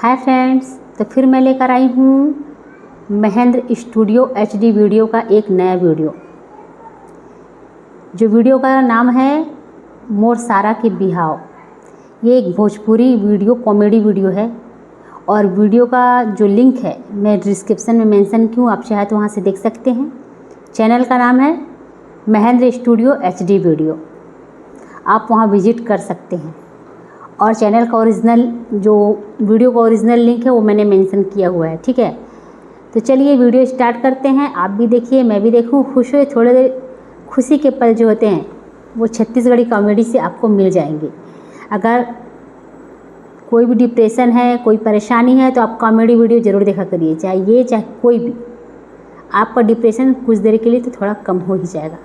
Hi friends, तो फिर मैं लेकर आई हूँ महेंद्र स्टूडियो HD वीडियो का एक नया वीडियो। जो वीडियो का नाम है मोर सारा के बिहाव। ये एक भोजपुरी वीडियो कॉमेडी वीडियो है और वीडियो का जो लिंक है मैं डिस्क्रिप्शन में मेंशन की हूँ, आप चाहे तो वहाँ से देख सकते हैं। चैनल का नाम है महेंद्र स्टूडियो HD वीडियो, आप वहाँ विजिट कर सकते हैं। और चैनल का ओरिजिनल जो वीडियो का ओरिजिनल लिंक है वो मैंने मेंशन किया हुआ है, ठीक है। तो चलिए वीडियो स्टार्ट करते हैं। आप भी देखिए, मैं भी देखूँ, खुश हुए। थोड़े देर खुशी के पल जो होते हैं वो छत्तीसगढ़ी कॉमेडी से आपको मिल जाएंगे। अगर कोई भी डिप्रेशन है, कोई परेशानी है, तो आप कॉमेडी वीडियो ज़रूर देखा करिए, चाहे ये चाहे कोई भी। आपका डिप्रेशन कुछ देर के लिए तो थोड़ा कम हो ही जाएगा।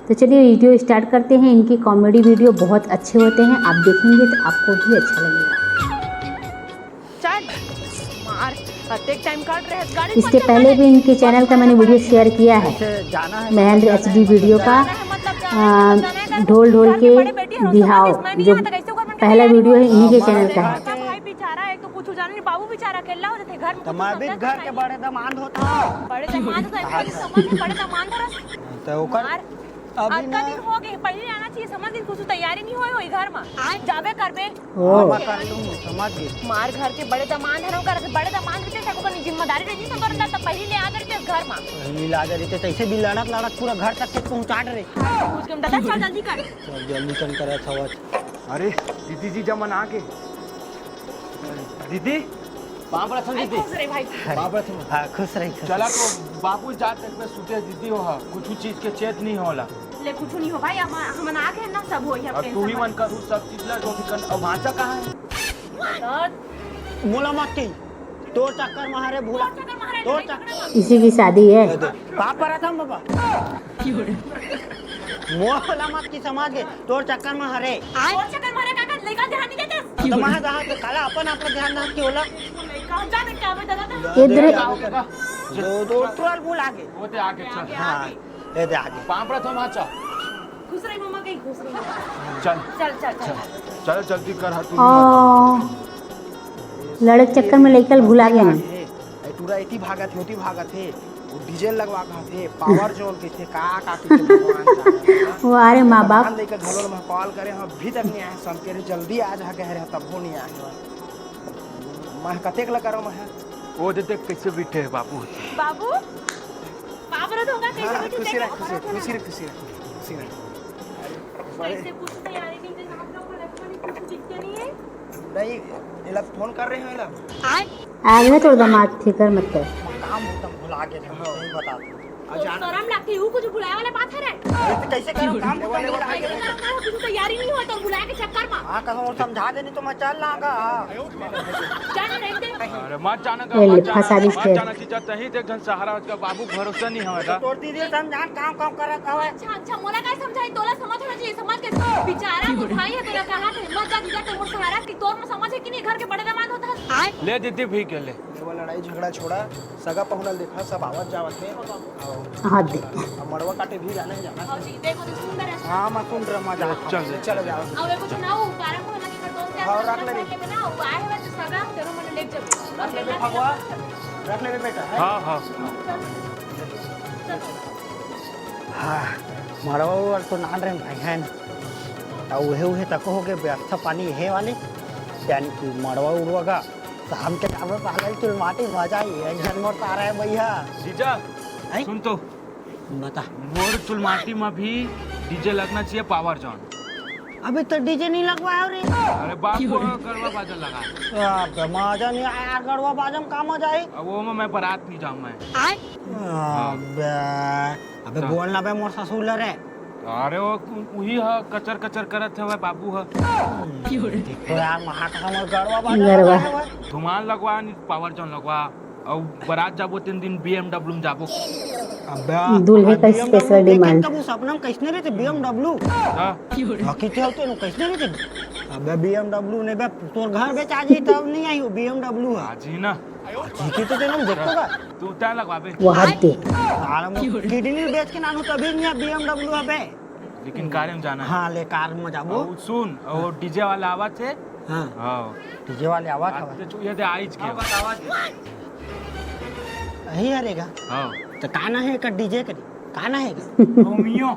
तो चलिए वीडियो स्टार्ट करते हैं। इनकी कॉमेडी वीडियो बहुत अच्छे होते हैं, आप देखेंगे तो आपको भी अच्छा लगेगा। इसके पहले भी इनके चैनल का मैंने वीडियो शेयर किया है, महेंद्र HD वीडियो का ढोल ढोल के बिहाव, जो पहला वीडियो है इन्हीं के चैनल का है। बाबू बेचारा अकेला हो जाते घर में, तुम्हारे घर के बड़े दामाद होता, बड़े दामाद होता है, समझ में बड़े दामाद होता तो ओकर अभी ना दिन हो गए, पहले आना चाहिए, समझ दिन कुछ तैयारी नहीं होई घर में, आज जाबे करबे मैं कर लूं, समझ गई। मार घर के बड़े दामाद है, ओकर बड़े दामाद रहते तको कर जिम्मेदारी रही तो करता, तब पहले ले आ करके घर में, पहले ला जा रहते तैसे भी लड़क पूरा घर तक के पहुंचा दे रे। पूछ के दादा चल जल्दी कर, जल्दी कर करे थवत। अरे दीदी जी जमन आ के दीदी बाबरा थम दीदी, खुश रहे भाई, बाबरा थम। हां खुश रही। चला तो बाबू जात तक में सुते दीदी हो, कुछ चीज के चेत नहीं होला, ले कुछ नहीं हो भाई, हम आ के ना सब होई। अब तू ही मन करू सब चीज ला जो भी कर। अब भांचा कहां है? मोला मत की तोर चक्कर मारे भूला, तोर चक्कर इसी की शादी है। पापा रहा था बाबा मोला मत की समाज के तोर चक्कर में हरे, तोर चक्कर मारे काका लेका ध्यान नहीं देते तुम्हारा जहां पे काला अपन ध्यान रख के होला लेका जाने क्या बता दादा इधर दो तोर भूल आगे वो ते आगे चल। हां ए दे आगे बाबरा थम आचा। खुश रही मम्मा कहीं, खुश रही। चल चल चल चल चल जल्दी कर हा तू। लड़क चक्कर में लेकर भुला गया मैं। पूरा इतनी भागा थे वो डीजल लगवा का थे, पावर जोन के थे, का के भगवान जाने। वो अरे माँ बाप लेकर घरों में कॉल करे, हम अभी तक नहीं आए, सब कह रहे जल्दी आ जा, कह रहे तब वो नहीं आए। मैं कतेक लगा रहा मैं वो देते कैसे बैठे बाबू बाबू बाबू तो होगा कैसे बैठे, खुशी रह कैसे कुछ तैयारी नहीं थे, हम लोग को लगता कुछ दिखते नहीं है। नहीं ये लोग फोन कर रहे हैं, ये लोग आगे तो दिमाग फिकर मत कर। काम एकदम भुला के नहीं बता दो। शर्म लगती है, कुछ बुलाया वाला बात है रे, कैसे करो काम कुछ तैयारी नहीं हुआ तो बुलाया के चक्कर में। हां कसम समझा देनी तो मैं चल लागा। जाने रह दे, अरे मत जाना का, ये मत फंसा दी जाना, फिर। मत जाना चीज तही देख जन सहारा उसका बाबू भरोसा नहीं होगा। तोड़ दीजिए समझा काम कर रहा है। अच्छा मोला का समझाई, तोला समझ होना चाहिए, समझ के बेचारा भाई है तेरा, कहां थे मत जा दीदा तो सहारा की तोर में समझ है कि नहीं, घर के बड़े दामाद होता है। ले दीदी भी के ले, वो लड़ाई झगड़ा छोड़ा, सगा पहुनल देखा, सब आवत जावत है। हाथ दे मड़वा काटे भी जाने जाना। और जी देखो तो सुंदर है। हां मैं सुन रहा मजा। चलो जाओ और कुछ ना हो कारण को लगे कर दोस्त हाँ, रख ले रे। ना वो आए हुए तो सगा तेरे मन ले जब रख ले भगवा, रख ले बेटा। हां हां हां मड़वा और तो नान रे भाई है ना, उहे तको हो के व्यवस्था पानी है वाले, यानी कि मड़वा उड़वागा शाम के टाइम में पहले चुल माटी मजा ही है, जनमोर तारा है भैया। जीजा सुन तो बता, मोर चुलमाटी में भी डीजे लगना चाहिए, पावर जॉन। अभी तो डीजे नहीं लगवाया रे। अरे बाबू गरबा बाजा लगा, अबे मजा नहीं आया यार, गड़वा बाजम का मजा आई। अब वो में मैं बारात नहीं जाऊं मैं। अबे बोल ना बे मोर ससुर रे। अरे वो वही है कचर कचर करत है बाबू है। देखो यार महा का हमर गड़वा बाजा गरबा। है। धुमान लगवा नहीं पावर जॉन लगवा, और बारात जाबो 3 दिन BMW में जाबो। अबे दूल्हे का स्पेशल डिमांड। तब सपना में कैसने रहते BMW, हां हकीकत होते न कैसने रहते। अबे BMW ने बे तोर घर बेच आ जाई तब नहीं आई हो BMW है। आज ही ना ठीक है तो तेन देखोगा तू क्या लगवाबे, वो हाथ दे। किडनी बेच के नानू तभी नहीं BMW है बे। लेकिन कार में जाना है। हां ले कार में जाबो। और सुन, और डीजे वाला आवाज है हाँ हाँ डीजे वाले आवाज आवाज ये दे आइज के यही हरेगा हाँ तो काना है का डीजे करी काना है का रोमियो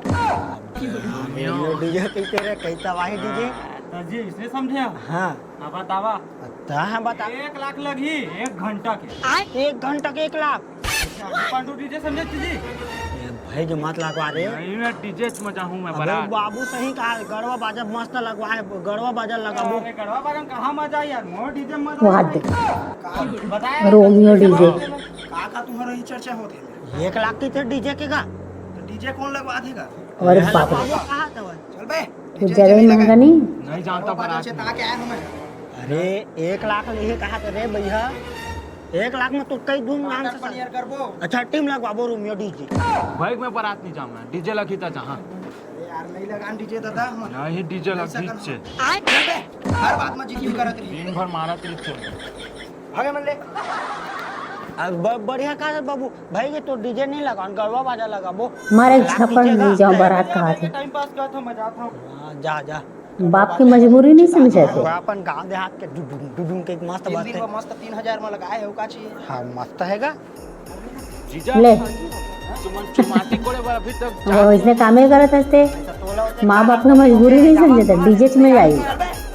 डीजे कहते रहे कहता वाही डीजे जी इसने समझे हाँ हाँ बतावा हाँ बता 1 लाख लगी 1 घंटा के 1 घंटा के 1 लाख पंडू डीजे समझे जी भाई जो मत लगवा रहे नहीं मैं डीजे में जाऊँ मैं अबे बारात बाबू सही कहा गड़वा बाजा मस्त लगवा है गड़वा बाजा लगाबो अरे गढ़वा बागन कहाँ मजा यार मोर डीजे में वाह दे बताया रोमियो डीजे का तुम्हारा ही चर्चा होती है 1 लाख की थे डीजे के का तो डीजे कौन लगवा देगा और बाप रे बाबू कहा था वो? चल बे कुछ ज्यादा ही महंगा नहीं नहीं जानता बारात में। के आया हूं मैं अरे 1 लाख ले कहा था रे भैया 1 लाख में तो कई धूमधाम से यार करबो अच्छा टीम लगवाबो रोमियो डीजे भाई मैं बारात नहीं जाऊँ मैं डीजे लगी था जहाँ यार नहीं लगान डीजे दादा हम नहीं डीजे लगी छे चल बे हर बात में जिद भी करत रही दिन भर मारा थी छे भागे मन ले अब बढ़िया कहा था बाबू भाई ये तो डीजे नहीं लगा गड़वा बाजा लगाबो मारे छप्पन नहीं जाओ बारात कहा थे टाइम पास का था मैं जाता हूँ जा जा बाप की मजबूरी नहीं समझे थे अपन गांव देहात के डुडुम के एक मस्त बात दिन है में मस्त 3000 में लगाए हो का चाहिए हाँ मस्त हैगा जीजा ले चुमाती कोड़े बार अभी तक वो इसने काम ही करत हस्ते माँ बाप की मजबूरी नहीं समझे थे डीजे में जाई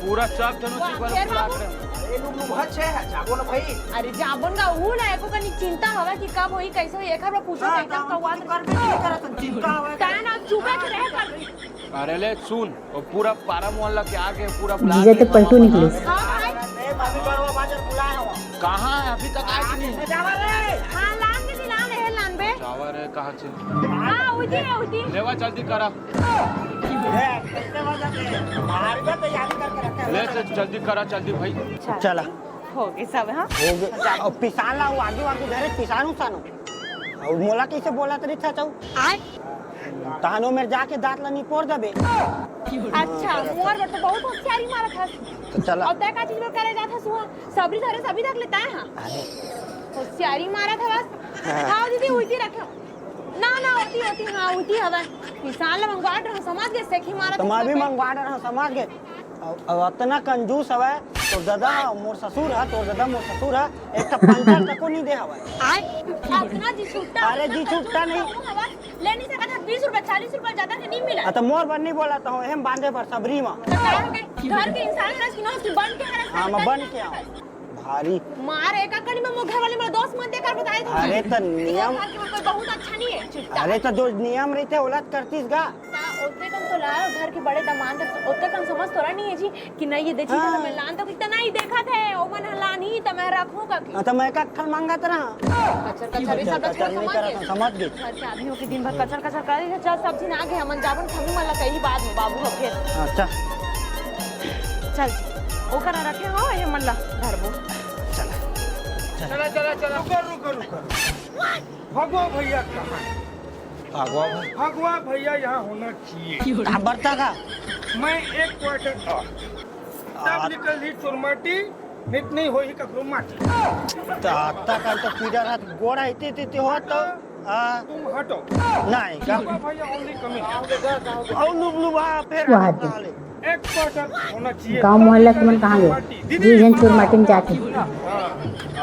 पूरा सब जनो चिपल यार बुला बाबू। कर ए लोग बहुत छे जागो ना भाई अरे जाबन का ऊ ना एको कनी चिंता हवा कि कब होई कैसे होई एक बार पूछो एकदम कवात करबे नहीं करत चिंता हवे ताना ना चुपे के रह कर अरे ले सुन वो पूरा पारा मोहल्ला के आगे पूरा बुला डीजे तो पलटू निकले हां भाई ए बाबू गड़वा बाजा बुलाए हो कहाँ है अभी तक आए नहीं हां लान के दिलान है लान बे चावर है कहाँ से हां उठी लेवा जल्दी करा कैसे बाजा के बाहर का तैयारी करके रखे ले जल्दी करा जल्दी भाई चला हो गए सब हां हो गया और पिसान ला वो आगे आगे धरे पिसानु सानो और मोला कैसे बोला तरी था चाऊ आय तानो में जाके दांत ला निपोर दबे अच्छा मोर बट तो बहुत होशियारी मारत हस तो चला और तय का चीज में करे जात हस हुआ सबरी धरे सभी रख लेता है हां अरे होशियारी मारत हवस हां दीदी उल्टी रखो ना ना होती हां उल्टी हवा किसान ले मंगवाट रहा समझ गए सेखी मारत तो मैं भी मंगवा रहा समाज के अब इतना कंजूस हवे तो दादा मोर ससुर है तो दादा मोर ससुर है एक तो 50 तक को नहीं दे हवे आय अपना जी छुट्टा अरे जी छुट्टा नहीं। ले नहीं सकता 20 रुपए 40 रुपए ज्यादा के नहीं मिला तो मोर बन नहीं बोला तो हम बांधे पर सबरी में तो क्या हो गए घर के इंसान रस की नौस की बन के हरस हाँ मैं बन के आऊँ भारी मार एक कड़ी में घर वाले मेरे दोस्त मन देकर बताए थे अरे तो नियम घर के कोई बहुत अच्छा नहीं है चिट्टा अरे तो जो नियम रहते उलट करतीस गा उतने कम तो ला घर के बड़े दामाद उतने कम समझ थोड़ा नहीं है जी कि नहीं ये देखी तो मैं लान तो कितना ही देखा थे ओ मन लान ही तो मैं रखूंगा की तो मैं कट्ठल मांगत रहा कचर कचर ये सब कचर नहीं करत समझ गई घर के आदमियों के दिन भर कचर कचर कर रही चल सब दिन आगे हमन जाबन खमी वाला कई बात में बाबू हो फिर अच्छा चल ओकर रखे हो ये मल्ला घर बो चला रुको भगवा भैया कहां भागवा भगवा भैया यहाँ होना चाहिए कहाँ बरता का मैं एक क्वार्टर था तब निकल ही चुरमाटी नितनी होई ककरो माटी तो आता का तो पीड़ा रात गोड़ा इतने हो तो तुम हटो नहीं का भगवा भैया ओनली कमिंग और लुबलुबा फिर वाह दे एक क्वार्टर होना चाहिए गांव मोहल्ला के मन कहाँ गए जी जन चोर माटी में जाके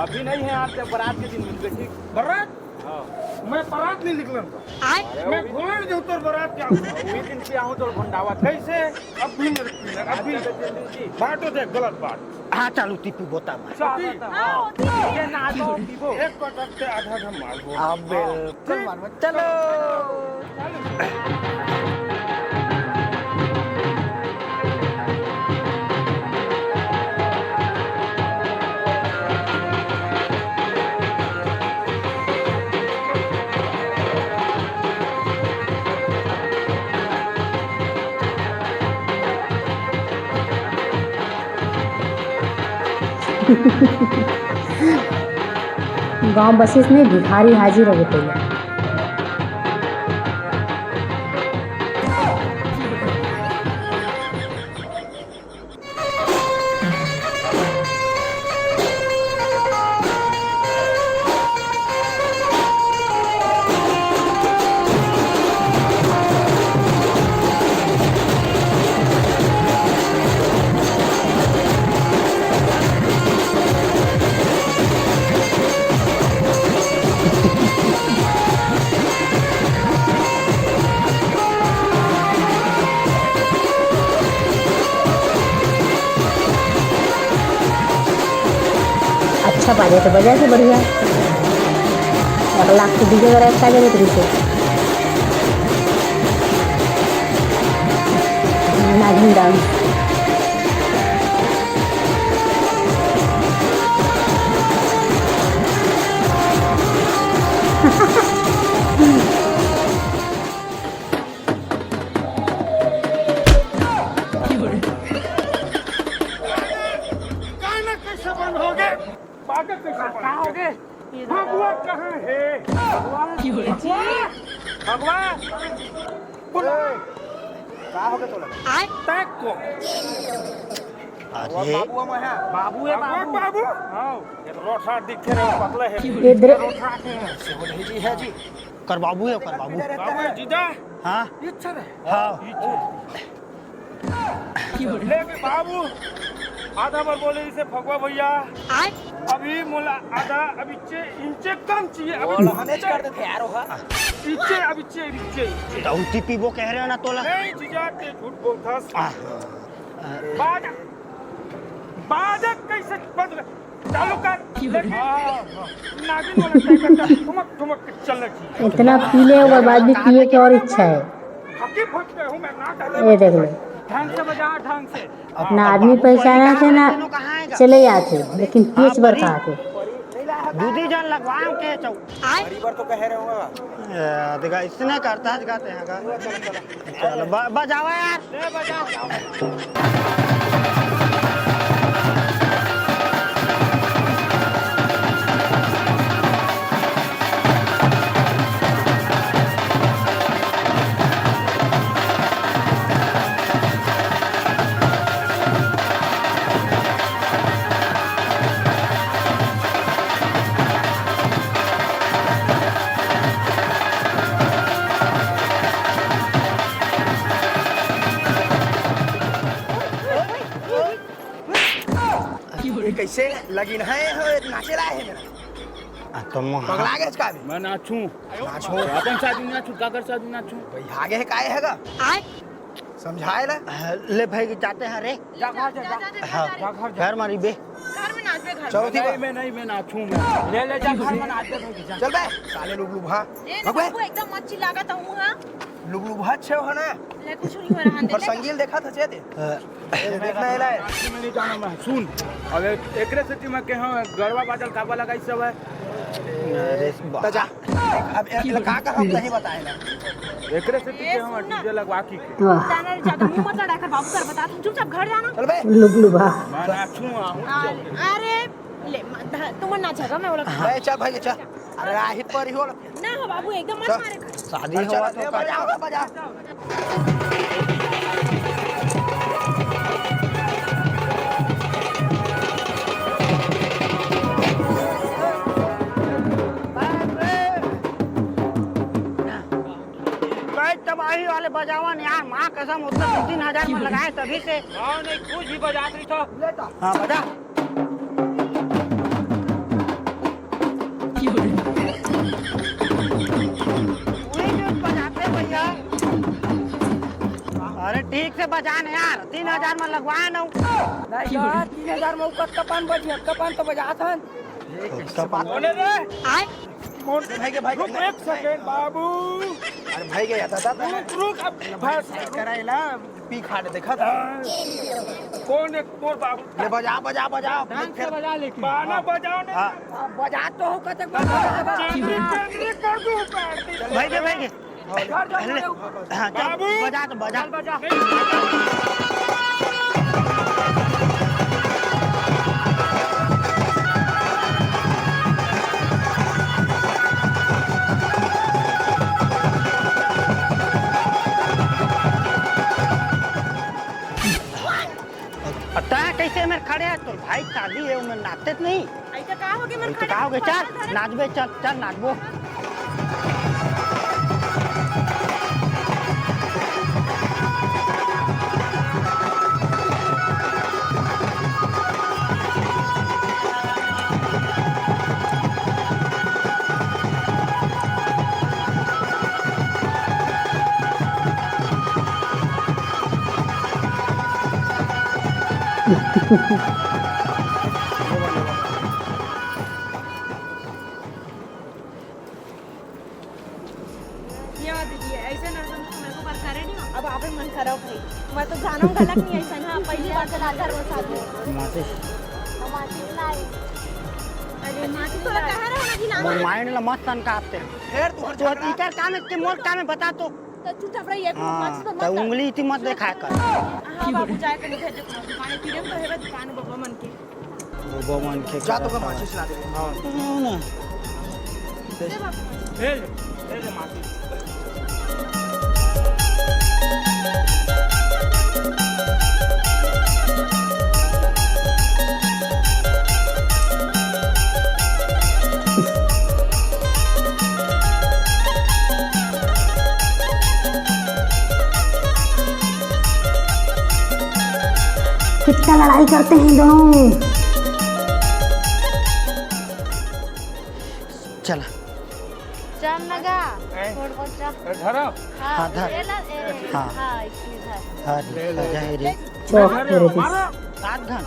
अभी नहीं है आपके बारात के दिन मिलते ठीक बारात मैं बारात नहीं निकलन था मैं घोड़े जो तोर बारात क्या वही दिन से आऊँ तो भंडावा कैसे अब भी मेरे पीला अब भी बाटो देख गलत बात हाँ चालू टिप्पी बोता मैं हां होती है ये ना तो पीबो एक क्वार्टर से आधा घम मार दो अब बिल्कुल मालूम चलो गांव बसेस में भिखारी हाजिर हो गए अच्छा बाजे तो बजा के बढ़िया 1 लाख की डीजे वगैरह का जरूरत रही से नागिन डांस गाना कैसे बंद हो गए बाजा कैसे बंद हो गए भगवा कहाँ है भगवा बोलो का हो गए तो लगा तैक को अरे बाबू है बाबू हाँ ये तो रोटा दिखे रहे पतले है ये दे जी है जी कर बाबू है कर बाबू बाबू है जीजा हाँ इच्छा रहे हाँ ले बे बाबू आधा बार बोले इसे भगवा भैया अभी मोला आधा अब इच्चे इंचे कम चाहिए अभी मैनेज कर देते यार हो इच्चे अब इच्चे तो उल्टी पीबो कह रहे हो ना तोला नहीं जीजा ते झूठ बोलता बाजा बाजा कैसे बंद चालू कर नागिन वाला टाइगर ठुमक ठुमक के चलना चाहिए इतना पी ले और बाद में पिए की और इच्छा है हकी फट गए हूँ मैं ना डाले ये देख लो ढंग से बजा ढंग से ना आदमी पहचाना थे ना चले जाते लेकिन पेच बर कहा थे दूधी जान लगवाओ के चौ बार तो कह रहे होगा देखा इसने करता है गाते हैं का चलो बजाओ यार ले बजा कैसे लगिन है नाचे रहा है मेरा तुम पगला गए इसका भी मैं नाचूं नाचो अपन शादी नाचूं काकर शादी नाचूं भाई आगे है काय हैगा समझाए ला ले भाई जाते हैं रे जा घर जा हाँ घर मारी बे घर में नाच घर चौथी नहीं मैं नाचूं मैं ले जा घर में नाच दे जा चल बे साले लुगलुग हाँ ए भगवे बाबू एकदम मच्छी लागत हूँ हां लुगलुग हाँ छे हो ना ले कुछ नहीं हो रहा पर अंदर संगील देखा था चे दे देखना है लाए मैं नहीं जाना मैं सुन अब एकरे सिटी में के हां गरबा बादल काबा लगा इस सब है अरे तो जा अब का हम नहीं बताए ना एकरे सिटी के हां डीजे लगवा की वाह जाना ज्यादा मुंह मत लड़ा कर बाबू कर बता तुम चुपचाप घर जाना चल बे लुगलुबा मैं नाचूं अरे ले तुम ना जगह में बोला बे चल भाई चल अरे राही पर ही हो ना हो बाबू एकदम मत मारे शादी हुआ तो बजाओ बजा तबाही वाले बजावन यार माँ कसम उतना 2-3 हजार में लगाए तभी से हां नहीं कुछ भी बजा रही था हाँ बजा बजाते भैया अरे ठीक से बजाने यार 3,000 में लगवाए ना नहीं यार 3000 में कपन बजिया कपन तो बजाथन बोले रे आए भाई के भाई रुक एक सेकंड बाबू अरे भाई के जाता था रुक अब बस कराइला पी खाने देखा था कौन एक मोर बाबू ले बजा बजा बजा फिर बजा लेके गाना बजाओ ने बजा तो हो कतक चंद्री कर दूं पैर भाई के हाँ चल बजा तो बजा बजा कैसे मेरे खड़े हैं तो भाई शादी है उनमें नाचते नहीं ऐसा कहा होगे मैं तो कहा होगे चल नाचबे चल चल नाचबो मैं तो जानूं गलत नहीं ऐसा ना पहली बार चला घर में साथ माते अरे माती तो कह रहा है कि मोर माइंड ला मत तन काटते फिर तू तो इकर काम है मोर काम है बता तो तू थपड़ा ये माती तो तो उंगली इतनी मत दिखाया कर हां बाबू जाए के भेज दुकान पीड़े तो हेबे दुकान बाबा मन के वो मन के जा तो का माचिस ला दे हां ना ले माती कितना लड़ाई करते हैं दोनों। चला चल लगा छोड़ बच्चा धरो हाँ धर हाँ हां इसलिए धर हाँ जाए रे चौक पे रहती। सात घन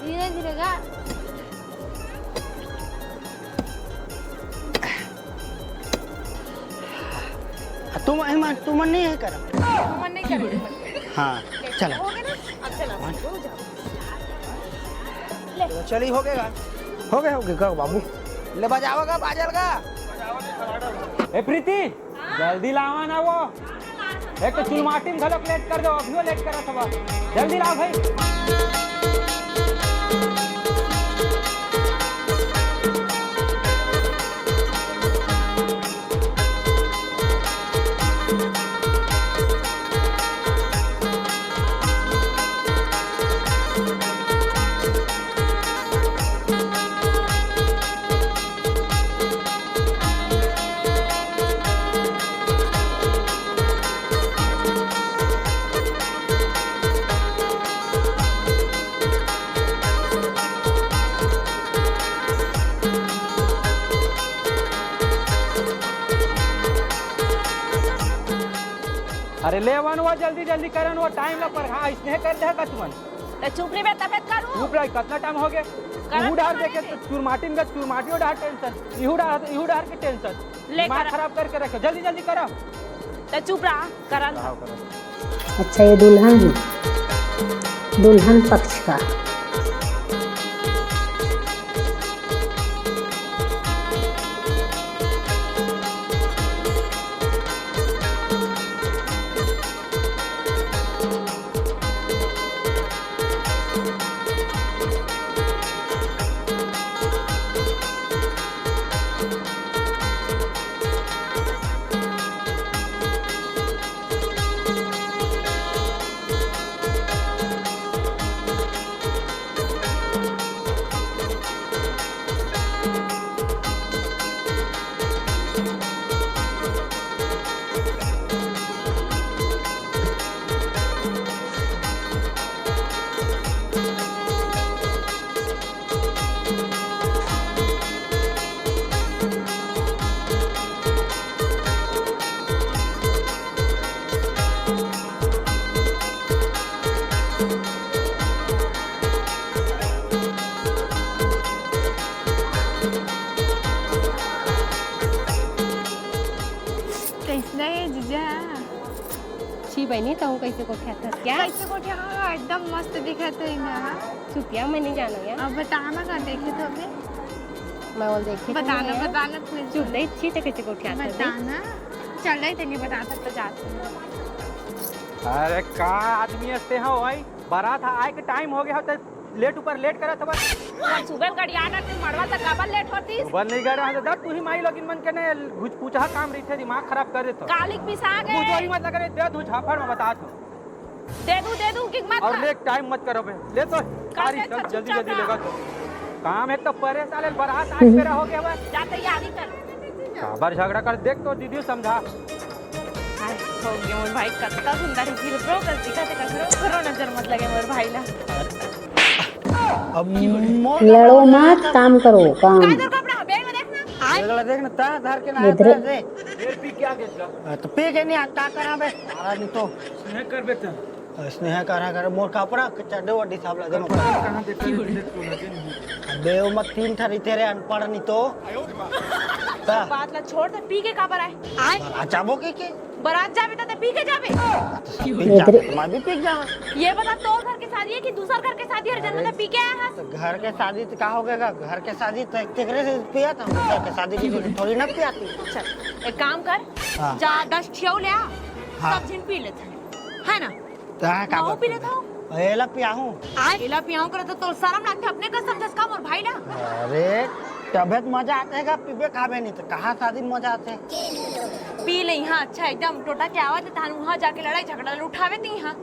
धीरे धीरे गा तुम नहीं है कर मन नहीं करे हाँ चला हो गया ना अब चला हो जाओ चली हो गया हो गया बाबू ले बजाओगा बाजल का ए प्रीति जल्दी लावा ना वो एक तो चुलमाटी में घलोक लेट कर दो अभियो लेट करा सब जल्दी लाओ भाई अरे ले वन वो जल्दी जल्दी करन वो टाइम लग पर हाँ इसने कर दे का तुमन तो चुप रही मैं तबियत करूं चुप रह कितना टाइम हो गया इहू डार देखे तो चुरमाटी में चुरमाटियो डार टेंशन इहू डार के टेंशन ले दिमाग कर। खराब करके रखे जल्दी जल्दी करो तो चुप रहा करन अच्छा ये दुल्हन है, दुल्हन पक्ष का। कैसे है जीजा छी बहनी तो कैसे को ख्यात क्या कैसे को हाँ एकदम मस्त दिखत है ना चुपिया मैं नहीं जानो यार अब बताना का देखे तो अबे मैं वो देखी बताना बताना प्लीज चुप नहीं छी तो कैसे को ख्यात बताना चल रही तनी बता सकता जाते अरे का आदमी हंसते हैं भाई बारात आए के टाइम हो गया हो तो लेट ऊपर लेट करा था बस सुबह गड़िया ना मड़वा तक काबर लेट होती बंद नहीं कर रहा था तू ही माई लोगिन मन के ने घुच पूछा काम रही थे दिमाग खराब कर देता कालिक पिसा तू जो गए ही मत लगा दे तू झाफड़ में बता तो दे दूं कि मत और ले टाइम मत करो बे ले तो सारी कर, चल जल्दी चुपचाप जल्दी रहो। लेगा तो काम है तो परे साले बारात आज मेरा हो गया बस जा तैयारी कर काबर झगड़ा कर देख तो दीदी समझा हाय हो गया मोर भाई कितना सुंदर है ब्रो कर दिखा ते करो नजर मत लगे मोर भाई ला अब लड़ो मत, काम करो काम। कादर कपड़ा बैग में देखना अगला देख ना ता धर के ना इधर- दे फिर भी क्या गेला तो पे के नहीं आता करा बे सारा नहीं तो स्नेह कर बेटा स्नेह करा कर मोर कपड़ा चढ़े वड्डी साहब लगे कहां देख तू लगे नहीं देव मत तीन थारी तेरे अनपढ़ नहीं तो बात ला छोड़ दे पी के काबर आए अचाबो के बारात जावे तो पी के जावे। मैं भी पी जाऊँ। ये बता तो घर के शादी है कि दूसरा घर के शादी है जन्म में पी के आया है? तो घर के शादी तो क्या हो गया? घर के शादी तो एक तेरे से पिया था, घर के शादी की थोड़ी ना पियाती। चल एक काम कर, हाँ। जा 10 ठेव ले आ, हाँ। सब जिन पी लेते हैं, है ना? क्या पी लेता हूँ। एला पिया हूँ। एला पियाऊं करे तो शर्म लगते अपने का समझस का मोर भाई ना। अरे तबियत मजा आते है, पीबे खाबे नहीं तो कहाँ शादी में मजा आते है? पी ले यहाँ अच्छा एकदम टोटा के आवाज तान वहाँ जाके लड़ाई झगड़ा उठावे ती यहाँ।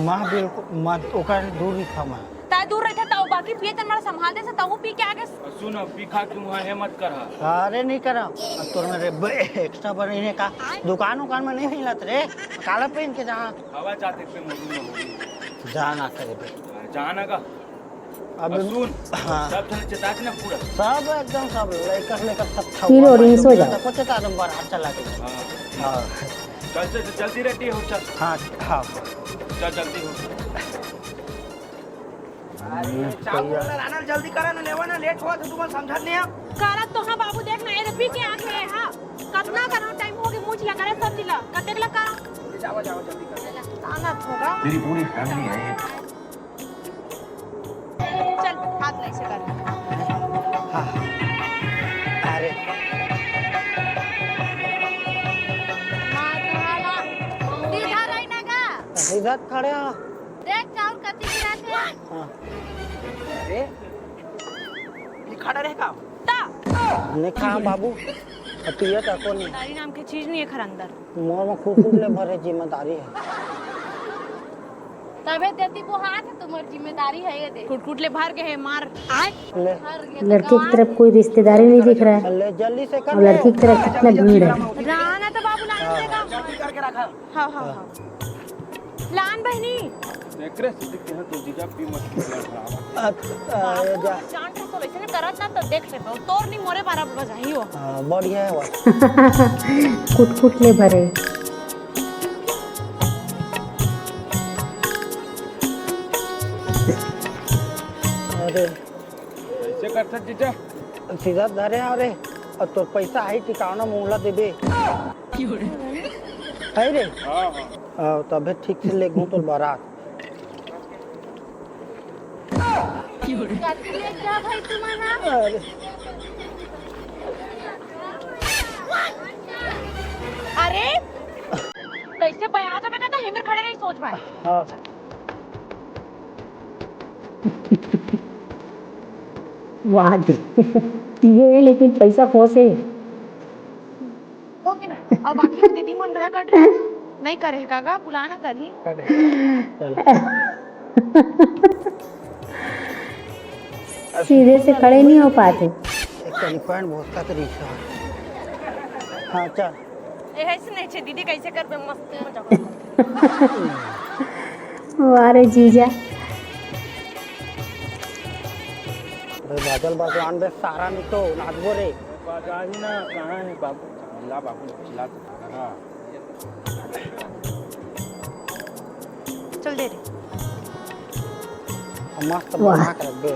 माँ बिल्कुल मत ओकर दूर ही था मैं। ता दूर रहता ताऊ बाकी पिए तन मारा संभाल दे से ताऊ पी के आगे। सुन पी खा क्यों है मत कर। अरे नहीं करा तो मेरे एक्स्ट्रा बने का दुकान उकान में नहीं हिलत रे, काला पहन के जहाँ हवा जाते पे मजून होगी जाना करे बे। जाना का अब सुन हाँ सब जन चेता के ना पूरा सब एकदम सब लेकर सब था। पी लो और सो जाओ। कुछ था एकदम बड़ा अच्छा लगे। हाँ हाँ चल चल जल्दी रेडी हो चल। हाँ हाँ चल जल्दी हो। राना जल्दी करा ना, लेवा ना, लेट हुआ तो तुम्हें समझ नहीं आ। करत तो हाँ बाबू देख ना ये पी के आके है हाँ कतना करा टाइम हो गया मुझ लगा रे सब जिला कतेक लगा जाओ जाओ जल्दी कर। आना होगा। मेरी पूरी फैमिली है ये। चल हाथ ले से कर। हाँ अरे सीधा रहना का इधर खड़े हो। देख चाउर कति गिराते हैं। हाँ अरे ये खड़ा रहेगा। ता नहीं खा बाबू पिया था को नहीं। दारी नाम की चीज नहीं है खर अंदर। मोर में खूब ले भरे जिम्मेदारी है। तबे देती को हाथ है तुम्हारी जिम्मेदारी है ये दे। कुट ले भर के है मार ले लड़के की तरफ कोई रिश्तेदारी नहीं दिख रहा है ले जल्दी से कर और लड़की की तरफ कितना भीड़ है। राना तो बाबू लाने देगा। जल्दी करके रखा। हाँ हाँ हाँ लान बहनी देख रहे सिद्दीक के हाथ तो जीजा पी मत जा जान तो वैसे ने करत ना तो देख ले तो तोर नहीं मोरे 12 बजा ही हो। बढ़िया है वो। कुट कुट ले भरे। अरे ऐसे करता जीजा सीधा धरे अरे और तो पैसा है टिकाना मोहला देबे है रे। हाँ हाँ तबे ठीक से ले गूं तो बारात। क्या भाई तुम्हारा अरे अरे कैसे बया तो बेटा तो हिमर खड़े नहीं सोच पाए। हाँ वाह ये लेकिन पैसा खोसे। हो गया ना अब बाकी दीदी मन रहा कर रहे नहीं करेगा का बुलाना करी। सीधे से खड़े नहीं हो पाते। एक टेलीफोन बहुत का तरीका है। हाँ चल ऐसे नहीं छे दीदी कैसे कर मस्त मजा कर। वाह रे जीजा। बादल बाजवान बे सारा नहीं तो नाचबो रे। बाजा ही ना कहाँ है बाबू चिल्ला बाबू चिल्ला हाँ चल दे रे मस्त बना कर दे।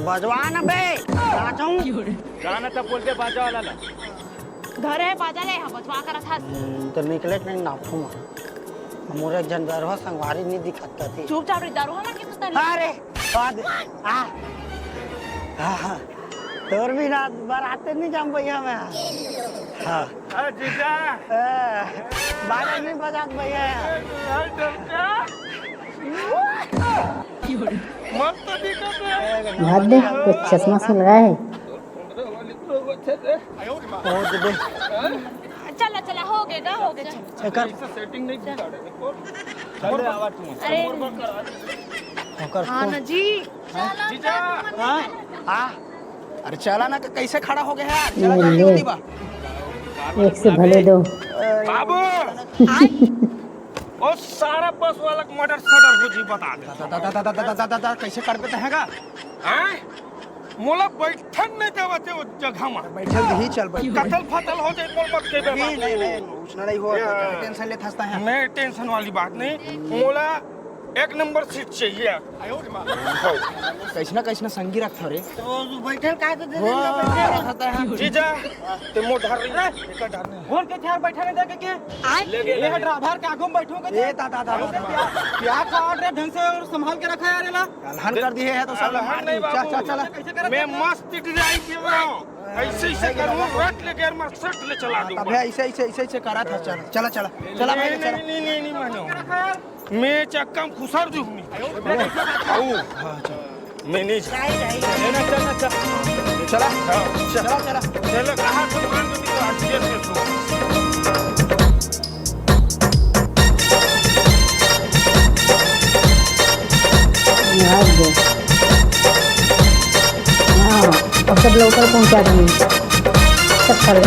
बजवान बे नाचूं। गाना तब बोलते बाजा वाला ला घर है बाजा ले हम बजवा कर था। तो निकले नहीं नाचूं मैं। मोरे जनदरवा संगवारी नहीं दिखत थी। चुपचाप रे दारू हम के तो अरे बाद हाँ तोर भी ना बराते नहीं जाम भैया मैं। हाँ जीजा बारह नहीं बजात भैया। मस्त दिखत है भाग दे कुछ चश्मा से लगा है। पहुँच दे चला चला हो गया चल। कर सेटिंग नहीं बिगाड़े देखो चल रे आवाज तुम अरे होकर हाँ ना जी जीजा हाँ हाँ अरे चला ना कैसे खड़ा हो गया यार। चला ले जल्दी ले। जल्दी बा। एक से भले दो। बाबू और सारा बस वाला मर्डर सडर हो जी बता दे कैसे कर पे हैगा हैं मोला बैठन नहीं देवते वो जगह में बैठल ही चल बैठ। कतल फतल हो जाए मोल मत के नहीं बेबा नहीं नहीं कुछ नहीं हो टेंशन लेत हंसता है। मैं टेंशन वाली बात नहीं मोला एक नंबर सीट चाहिए। कैसना कैसना संगी रखा रे तो बैठल का तो दे देंगे जीजा ते मो ढार रही है एका ढार नहीं कौन के चार बैठा दे के ये है ड्राइवर के आगू में बैठोगे ए दादा क्या का ऑर्डर ढंग से संभाल के रखा है यार ला हल कर दिए है तो सब नहीं बाबू चल मैं मस्त ड्राइव कर रहा हूँ ऐसे ऐसे करूँ रट ले गैर मैं सट ले चला दूँ अबे ऐसे करा था चला भाई चला नहीं मानो मैं चक्का में खुसर दूँ मैं नहीं चला चलो कहाँ से मान दो तो अच्छे से छो हाँ अब सब लोग ऊपर पहुँचा देंगे सब खड़े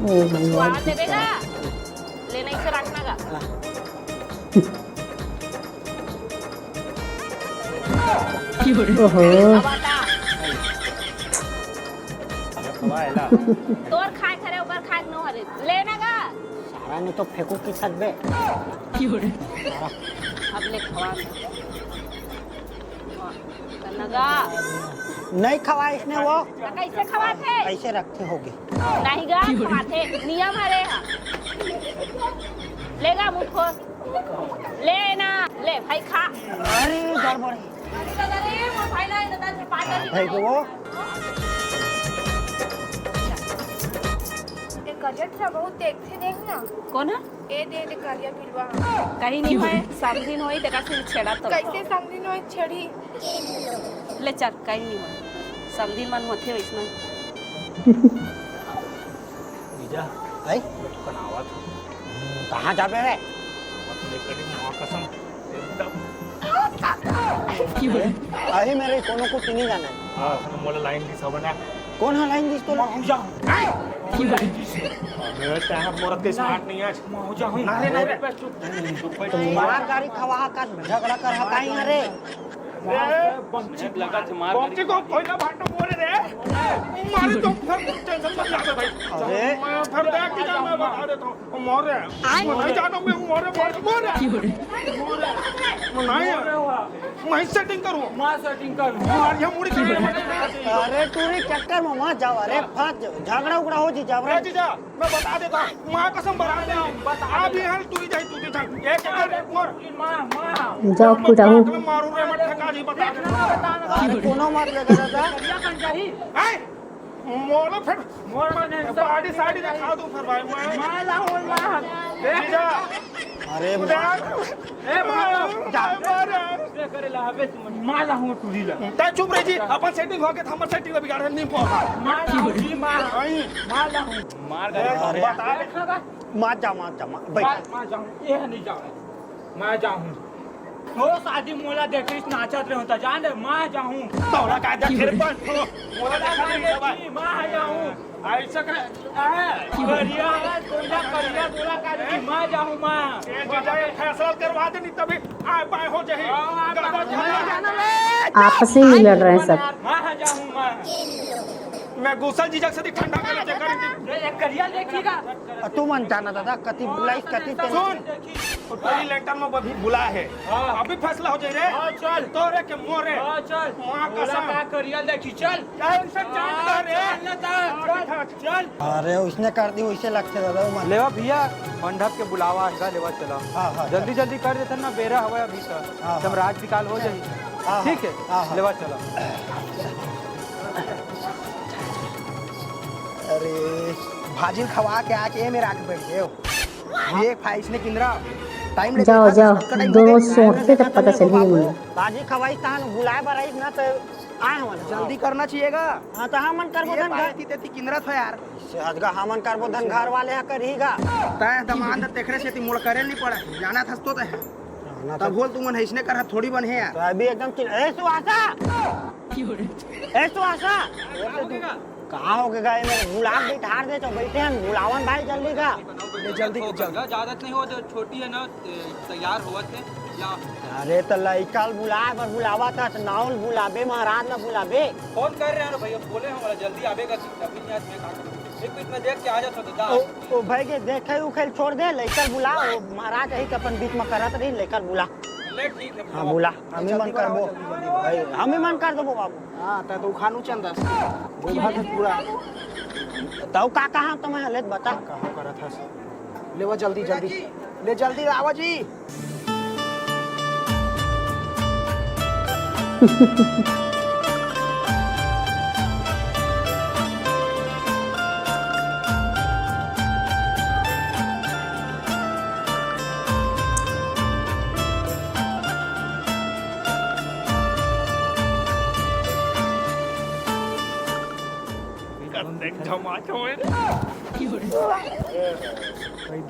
ओ भाई वहाँ से देगा लेना इसे रखना का ओहो अब आता तोर खाए खरे ऊपर खाए न हरे लेना का सारा ने तो फेंकू की सकबे अब ले खवा लगा नहीं खवा इसने वो कैसे खवाते ऐसे रखे होगे नहीं गा खवाते नियम हरे हा लेगा मुझको लेना ले भाई खा अरे गड़बड़ अरे वो भाई ना इधर से पागल भाई को वो कजट सा बहुत देखते देखना कौन है ए दे दे करिया बिलवा कहीं नहीं होए समझिन होई देखा से छेड़ा तो कैसे समझिन होई छड़ी ले चल कहीं नहीं होए समझिन मन होते वैसना जीजा भाई बनावा था कहाँ जाबे रे कसम अरे मेरे कोनो को नहीं जाना है हाँ मोला लाइन की सब ना कौन है लाइन जिसको मेरा टाइम मोरत के स्मार्ट नहीं है मौजा हूं ना रे तुम्हारा गाड़ी खवा कर झगड़ा कर हकाई अरे बमची को कोई ना भाटो बोले रे मारे तो फिर टेंशन मत ले भाई अरे मैं फिर देख के मैं बता देता हूं मोर रे नहीं जानो मैं मोर नहीं मैं सेटिंग करूं मैं सेटिंग कर मार ये मुड़ी अरे तूने चक्कर में मत जाओ अरे फंस झगड़ा उगड़ा हो जी जाओ रे जीजा मैं बता देता हूं मां कसम बता दे आप ये हाल तू जाई तू था एक मोर मां जाओ कुटाऊ मारू रे मत ठका जी बता दे अरे कोनो मत लगा दादा हैं मोला फिर मोर माने साड़ी साड़ी दिखा दूं फिर भाई मैं लाऊं जीजा अरे ए मां जा रे करे ला हबे मां लाऊं टूरी ला ता चुप रह जी अपन सेटिंग हो के हमर सेटिंग बिगाड़ नहीं पा मां लाऊं मां मां लाऊं मार गए बता मत जा बैठ मां जाऊं ये नहीं जाऊं मैं जाऊं हो शादी मोला देखे नाचत रहे होता जान रे मां जाऊं तोरा का देखे रे बस मोला देखा रे भाई मां जाऊं ऐसा करे करिया बोला कर मां जाऊं मां फैसला करवा दे नहीं तभी आए पाए हो जाए आपस में लड़ रहे हैं सब मां जाऊं मां मैं गुसल जीजा से ठंडा कर चेक करिया देखिएगा तू मन जाना दादा कति बुलाई कति सुन तेरी लेटर में भी बुला है अभी फैसला हो जाए रे चल तोरे के मोरे चल मां कसम का करिया देखी चल टेंशन जान रे चल अरे उसने कर दी वैसे लगते दादा मन लेवा भैया मंडप के बुलावा आएगा लेवा चला हाँ जल्दी कर देते ना बेरा हवा अभी हाँ। तब राज निकाल हो जाए ठीक है लेवा चला अरे भाजी खवा के आके मेरा आके बैठ गए ये फाइस ने किंद्रा टाइम ले जाओ दोनों सोचते तब पता चल गई मुझे भाजी खवाई तहन बुलाए बराई ना तो आए हमन जल्दी करना चाहिएगा हां तो हमन करबो धन घर तेती किंद्रा था यार सहजगा हमन करबो धन घर वाले हा करहीगा तय दमान देखरे से ती मोड़ करे नहीं पड़ा जाना था तो तब बोल तू मन ऐसने कर थोड़ी बन है यार। तो अभी एकदम ए सुहासा कहाँ हो गया मेरे गुलाब भी ठार दे तो बैठे हैं बुलावन भाई जल्दी का जल्दी ज्यादा नहीं हो जो छोटी है ना तैयार हुआ थे या अरे तो लइकल बुलाए पर बुलावा था तो नाउल बुलाबे महाराज ना बुलाबे फोन कर रहे हैं ना भैया बोले हमारा जल्दी आवेगा अभी नहीं आज मैं का करूं एक इतना देख के आ जा तो ओ भाई के देखे उखेल छोड़ दे लइकल बुला वो महाराज यही के अपन बीच में करत रही लइकल बुला ले ठीक है हाँ बुला हम ही मन करबो भाई हम ही मन कर देबो बाबू हां त तू खानू चंदस बोलबा त पूरा तौ का कहां तुम लेत बता कहां करत हस लेवा जल्दी जल्दी ले जल्दी आवा जी।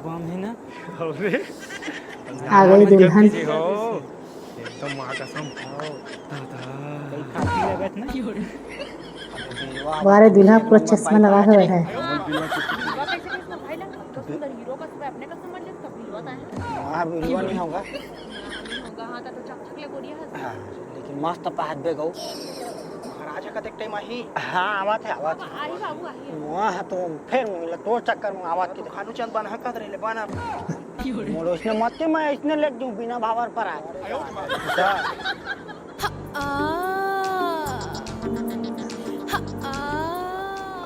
बम है ना आ गई दुल्हन एकदम मां कसम वारे दूल्हा पूरा चश्मा लगा के बैठा है। हीरो का सब अपने का समझ ले सब हीरो आता है वहां वीडियो नहीं होगा होगा हां तो चकचक ले गोरिया है हाँ, लेकिन मस्त पहाड़ बे गौ महाराज का देख टाइम आही हाँ आवाज है आवाज आई बाबू आई वहाँ तो फिर मिला तो चक्कर में आवाज की खानू चंद बन हका रे बना मोर इसने मत मैं इसने लेट दूं बिना भावर पर आए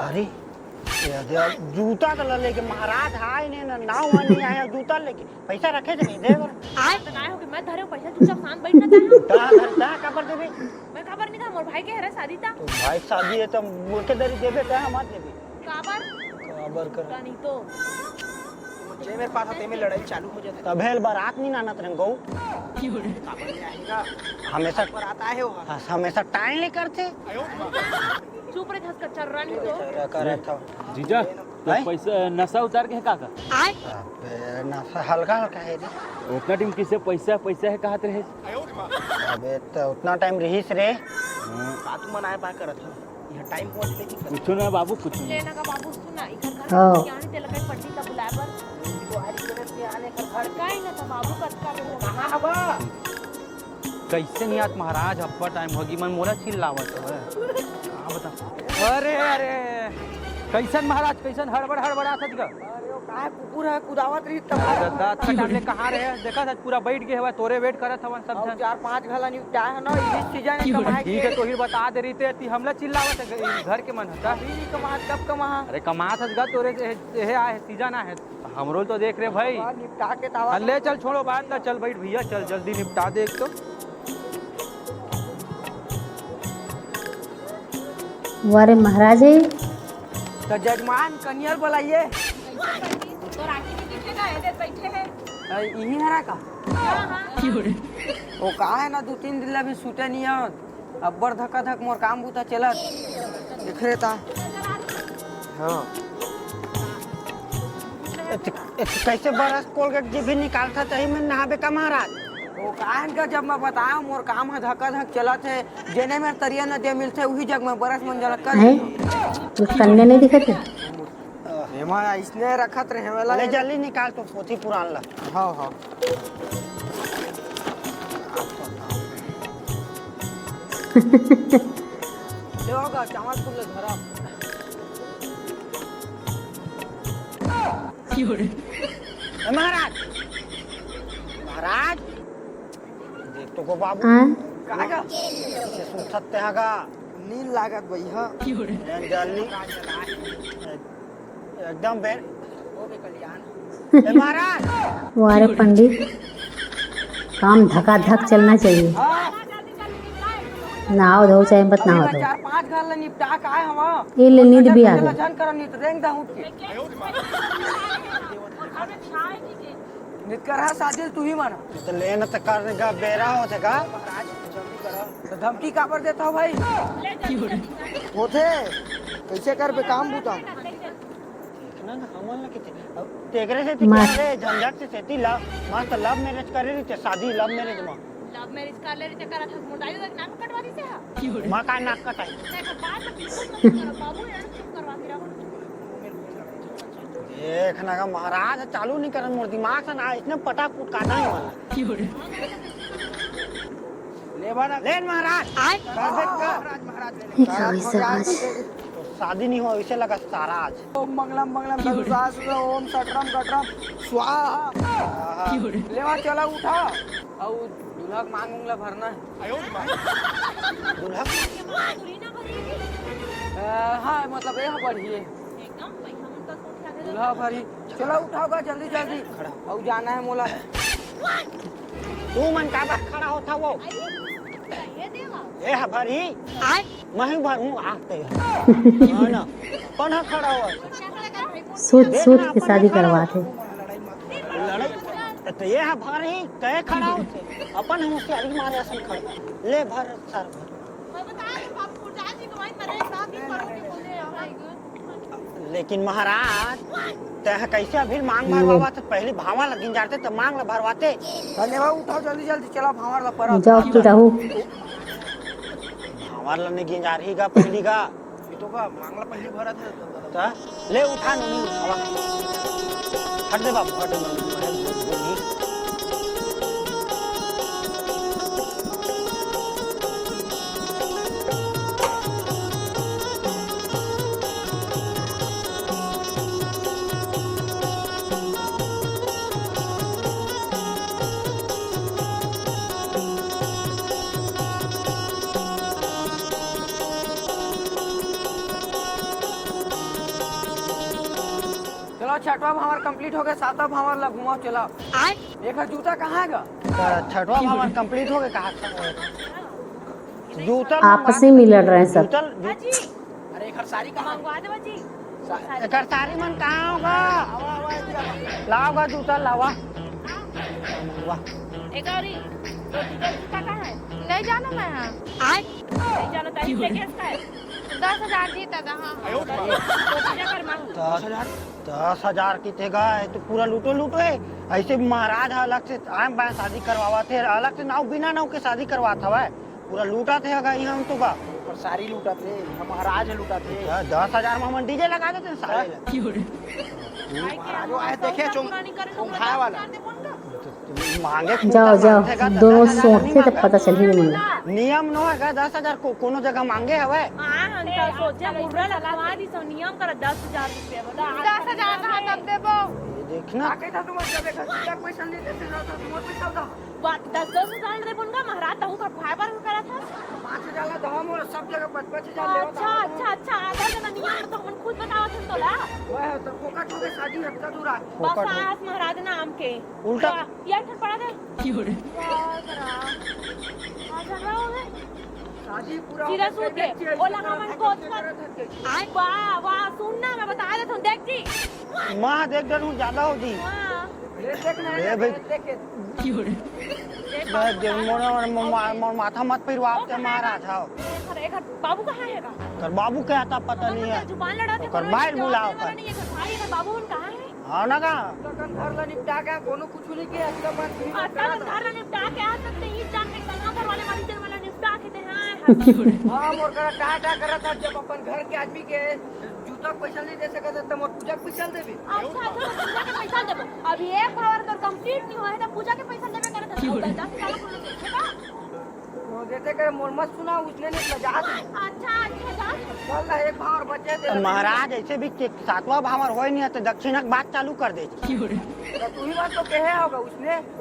अरे जूता तो लेके महाराज हाय ने ना नाव नहीं आया जूता लेके पैसा रखे थे नहीं दे आए तो ना हो कि मैं धरे पैसा चुपचाप शांत बैठना था खबर देबे मैं खबर नहीं था मोर भाई के है शादी था तो भाई शादी है तो मुर्के दरी देबे तो हम देबे खबर कर नहीं तो जे मेरे पास आते में लड़ाई चालू हो जाती तबेल बारात नहीं नानत रंग गौ हमेशा बारात आए हो हमेशा टाइम ले करते चुप रहे धस कच्चा रानी तो करे था जीजा तो पैसा नशा उतार के है का आए नशा हल्का हल्का है रे उतना टाइम किसे पैसा है कहत रहे अबे तो उतना टाइम रहीस रे बात मन आए बा करत हो यह टाइम पहुंच ले कुछ ना बाबू कुछ नहीं लेना का बाबू सुना इधर घर हाँ। यानी तेल का पंडित का बुलाए पर बुहारी के से आने का घर का ही ना था बाबू कटका में कहां हवा कैसे नहीं आत महाराज अब्बा टाइम होगी मन मोला चिल्लावत है हां बता अरे अरे कैसन महाराज कैसन हड़बड़ात है का काहे कुकुर है कुदावत रही तब दादा टाइम कहां रहे देखा था पूरा बैठ गए हवा तोरे वेट करत हवन सब जन 4-5 घला नहीं क्या है ना इस सीजन में कमाए ठीक है तो ही बता दे रही थे हमला चिल्लावत है घर के मन हता कमा कब कमा अरे कमात है तोरे हे आए सीजन है हमरो तो देख रहे भाई निपटा के तावा ले चल छोड़ो बात ना चल बैठ भैया चल जल्दी निपटा दे एक तो वारे महाराज है तो जजमान कन्या बुलाइए तो राखी के पीछे का है बैठे हैं यही हरा का हां वो कहा है ना 2-3 दिन ला भी सूटे नहीं आवत अब्बर धक्का धक मोर काम बूता चलत देख रे ता हां कैसे बरस कोलगेट जी भी निकालता चाहिए मैं नहाबे का महाराज वो काहन का जब मैं बताया मोर काम है धक्का धक चलत है जेने में तरिया न दे मिलते वही जग में बरस मन जला कर हैं कुछ कन्या नहीं दिखते हेमा इसने रखत रहे वाला ले जल्दी निकाल तो पोथी पुरान ला हां हां ले होगा चावल फूल धरा महाराज महाराज देख तो को बाबू हाँ कागा से सुथते हगा नील लागत भैया जल्दी एकदम बेर हो बे कल्याण ए महाराज वारे पंडित काम धका धक चलना चाहिए नाव धो चाहे मत नाव धो 4-5 घाल निपटा का है हवा ये ले नींद भी आ गई जन कर नित रेंग दा उठ के नित कर हा साजिल तू ही माना तो लेन तो करने का बेरा होते का जल्दी करो तो धमकी काबर देता हो भाई होते कैसे कर बे काम बूता ना हमन ला किते तेगरे से ती मस्त। रे झंझट से सेती लव मस्त लव मैरिज करे रही ते शादी लव मैरिज में लव मैरिज कर ले रही करा था मोटाई तक नाक कटवा दी से हा मां का नाक कटाई देखो बात में बिल्कुल मत करो बाबू यार चुप करवा के रहो देख ना का महाराज चालू नहीं करन मोर दिमाग से ना इसने पटा कूट काटा नहीं वाला ले बना ले महाराज आए महाराज महाराज ये क्या वैसे आज तो शादी नहीं हो इसे लगा सारा आज ओम मंगलम मंगलम सर्वशास्त्र ओम सटरम गटरम स्वाहा लेवा चला उठा और दूल्हा के मांग उंगला भरना है दूल्हा दूरी ना भरी हाँ मतलब यह बढ़िए एकदम पैसा उनका सोच के दूल्हा भरी चला उठाओगा जल्दी जल्दी और जाना है मोला तू मन का बस खड़ा होता वो ये देगा ए भरी आए मैं ही भरूं आते है ना कौन है खड़ा हुआ सोच सोच के शादी करवाते। लड़ाई तो ये है भरी कहे खड़ा होते अपन हम उसके अड़ी मारे असल खड़ा ले भर सर मैं बता रही हूं बाबू जान जी तुम्हारी मेरे साथ ही करोगे बोले हमारे लेकिन महाराज तह कैसे अभी मांग भरवा तो पहले भावा लगिन जाते तो मांग ला भरवाते धन्यवाद उठाओ जल्दी जल्दी चला भावर ला पर जाओ पिटाहू भावा ला नहीं गिन जा रही गा पहली गा ये तो का मांगला पहली भरा था तो ले उठा नहीं हवा हट दे बाप हट दे चलो छठवा भावर कंप्लीट हो गया सातवा भावर ला घुमाओ चला आए एक जूता कहाँ है गा छठवा भावा कंप्लीट हो गया कहा जूतल आपस में लड़ रहे हैं सब। जूतल जी अरे एक साड़ी कहाँ मंगवा दे बाजी एकर सारी मन कहाँ होगा लाओगा जूता लावा वाह एक और तो जूता कहाँ है नहीं जाना मैं यहाँ आए नहीं जानो तारी से कैसा है 10,000 जीता था हाँ तो पूजा कर मांग 10,000 की तेगा है तो पूरा लूटो लूटो है ऐसे महाराज अलग से आम बाय शादी करवावा थे अलग से नाव बिना नाव के शादी करवाता है पूरा लूटा थे अगर यहाँ तो का पर सारी लूटा थे हम महाराज लूटा थे 10,000 में हम डीजे लगा देते हैं सारे जो आए देखे खाया वाला मांगे जाओ जाओ दोनों सोचते तब पता चल ही नहीं लगा। नियम नो है 10,000 को कोनो जगह मांगे हवे हां हम तो सोचे मुर्रा लगवा दी सो नियम कर 10,000 रुपए बता 10,000 कहाँ तब देबो देखना आके था तुम जब एक हजार पैसा लेते थे ना तो तुम पैसा था बात 10,000 दे बुनगा महाराज तहु का फाइबर करा था 5,000 ला दवा मोर सब जगह 5,000 लेवा अच्छा अच्छा अच्छा आधा जना नियम तो हम खुद बतावत हम तोला वह तो फोकट हो गई शादी हफ्ता दूर आ बस आस महाराज नाम के उल्टा ये ठर पड़ा दे आ शादी पूरा सीधा सूत के ओला हमन कोच कर आए वाह वाह सुनना मैं बता देता हूं देख जी माँ देख डरू ज्यादा हो जी हां देख ना ए भाई। देख मोर माथा मत पिरवाओ ते महाराज हाओ एक बाबू कहां है का कर बाबू क्या आता पता नहीं है जुबान लड़ाते ओकर बाहर बुलाओ कर नहीं है भाई है बाबू उन कहां है हाँ ना का लगन घर ला निपटा के कोनो कुछ नहीं के अच्छा मन आता घर निपटा के आ सकते ही जान के कहां घर वाले वाली जन वाला निपटा के ते हां हां मोर का टाटा करत था जब अपन घर के आदमी के जूता पैसा नहीं दे सकत त मोर पूजा के पैसा देबे अच्छा अच्छा पूजा के पैसा देबो अभी एक पावर कर कंप्लीट नहीं हुआ है तो पूजा के पैसा देबे करत है 10,000 को देबा वो देते कर मोर मत सुना उसने नहीं सजा अच्छा अच्छा जा चल एक भावर बचे दे महाराज ऐसे भी सातवां भावर होई नहीं है तो दक्षिणा की बात चालू कर दे तो तू ही बात तो कहे होगा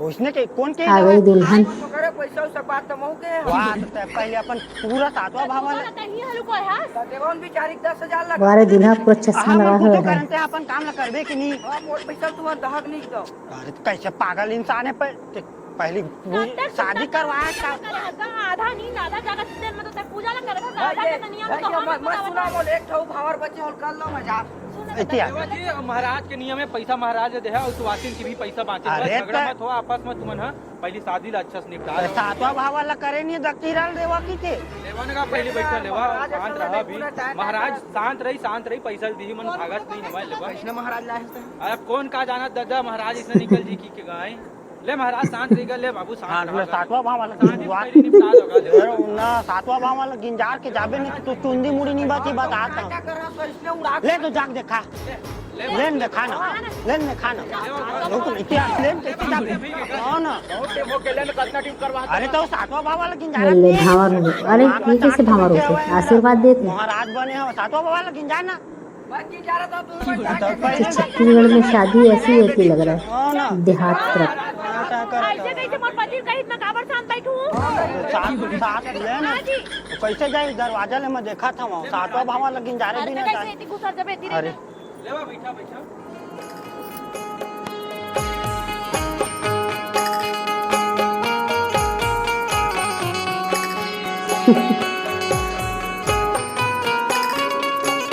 उसने के कौन के आ गई दुल्हन तो करे पैसा सब बात तो मऊ के वाह तो पहले अपन पूरा सातवां भावर कहीं हलु को है देवन बिचारी 10,000 लगा बारे दूल्हा पूरा चश्मा लगा हम हुआ तो है। करते अपन काम न करबे कि नहीं हां मोर पैसा तुम्हारा दहक नहीं दो अरे तो कैसे पागल इंसान है पहली शादी करवाया था आधा नींद आधा जागा देर में तो पूजा ला करे था आधा के नियम तो मत सुना मोर एक ठो भावर बचे और कर लो मजा इतिया देवा जी महाराज के नियम है पैसा महाराज दे है और सुवासिन की भी पैसा बांटे अरे झगड़ा त- मत हो आपस में तुमन ह पहली शादी ला अच्छा से निपटा लो। सातवा भाव वाला करे नहीं दक्ती राल देवा की के लेवा ने का पहले बैठा लेवा शांत रहा भी महाराज शांत रही पैसा दी मन भागत नहीं हमारे लेवा कृष्ण महाराज लाए हैं अब कौन का जाना दादा महाराज इसने निकल जी की के गाय ले महाराज शांत रही गए ले बाबू हाँ शांत तो रहा सातवा भाव वाला शांति से शुरुआत पहले निपटा दोगा ले ना सातवा भाव वाला गिंजार के जाबे नहीं तो चुंदी मुड़ी नहीं बाती बात आता हूँ। ले तो जाग देखा लेन देखा ना लेन देखा ना रुक इतिहास लेन कैसे जाबे हाँ ना अरे तो सातवा भाव वाला गिंजार ले भावर हो गए। अरे ये कैसे भावर होते हैं? आशीर्वाद देते हैं। महाराज बने हो सातवा भाव वाला गिंजार ना अच्छा, छत्तीसगढ़ में शादी ऐसी होती लग रहा हाँ ना है देहात तरफ। ऐसे कैसे मोर पति कहीं मैं काबर शांत बैठू सात ले ना कैसे जाए दरवाजा ले मैं देखा था वहाँ सातवा भाव वाला गिंजारे भी ना कैसे जाए इतनी गुस्सा जब इतनी अरे लेवा बैठा बैठा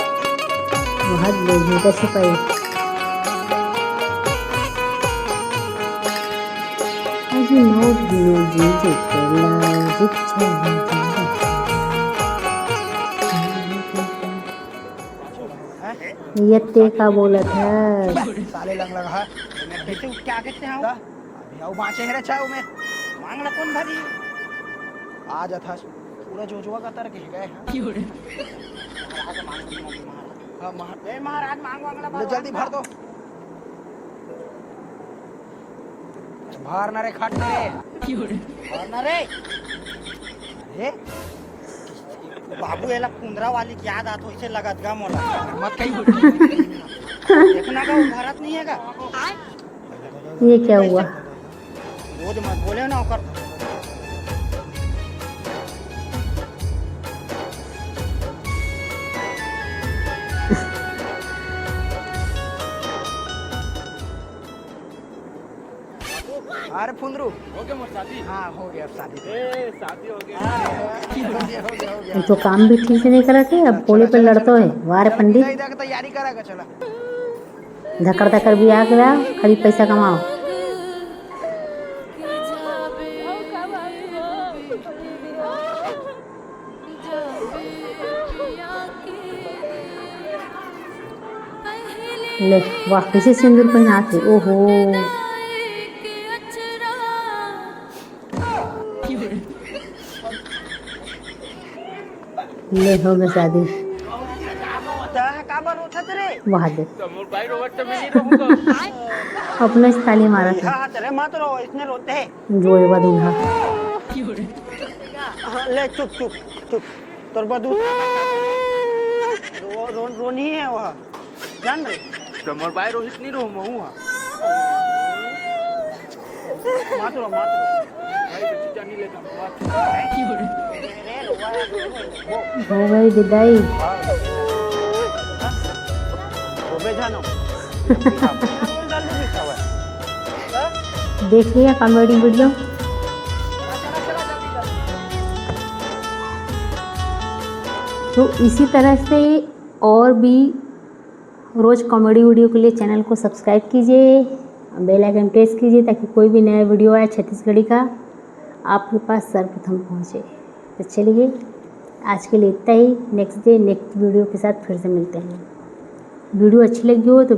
बहुत बेझूठा सिपाही। अजी नोट दियो जी जे केला जिच्छा ये का बोलत है साले लंग लगा है कैसे क्या कहते हैं अभी आओ बाँचे है रे चाय में मांगला कौन भरी आ जाता पूरा जोजुआ का तर के गए हाँ महाराज मांगो अगला ले जल्दी भर दो भार ना रे खाट ना रे और ना रे अरे बाबू एला कुंदरा वाली की याद आत इसे लगत गा मोला मत कहीं देखना का भारत नहीं है का ये क्या हुआ? रोज मत बोले ना ओकर अरे फुंदरू हो गया मोर शादी हाँ हो गया अब शादी ए शादी हो गया ये तो काम भी ठीक से नहीं करा थे, अब कोले पे लड़तो है। वारे पंडित इधर की तैयारी करेगा चला धक्कर धक्कर भी आ गया, खाली पैसा कमाओ। ले वाह कैसे सिंदूर पहनाते, ओहो ले हो गया शादी। काबर उठत रे वाह दे तो मोर भाई रोवट तो मैं नहीं रहूंगा अपने से ताली मारा था हाँ तेरे मत रो इसने रोते हैं जोड़वा दूल्हा। हाँ, ले चुप चुप चुप तोर बदू रोनी है वह जान रे तो मोर भाई रोहित नहीं रहूं मैं हूं मत रो मत रो भाई तो चीजा नहीं लेता हो गई विदाई। जानो देख लिया कॉमेडी वीडियो। तो इसी तरह से और भी रोज़ कॉमेडी वीडियो के लिए चैनल को सब्सक्राइब कीजिए, बेल आइकन प्रेस कीजिए ताकि कोई भी नया वीडियो आए छत्तीसगढ़ी का आपके पास सर्वप्रथम पहुंचे। तो चलिए आज के लिए इतना ही। नेक्स्ट डे नेक्स्ट वीडियो के साथ फिर से मिलते हैं। वीडियो अच्छी लगी हो तो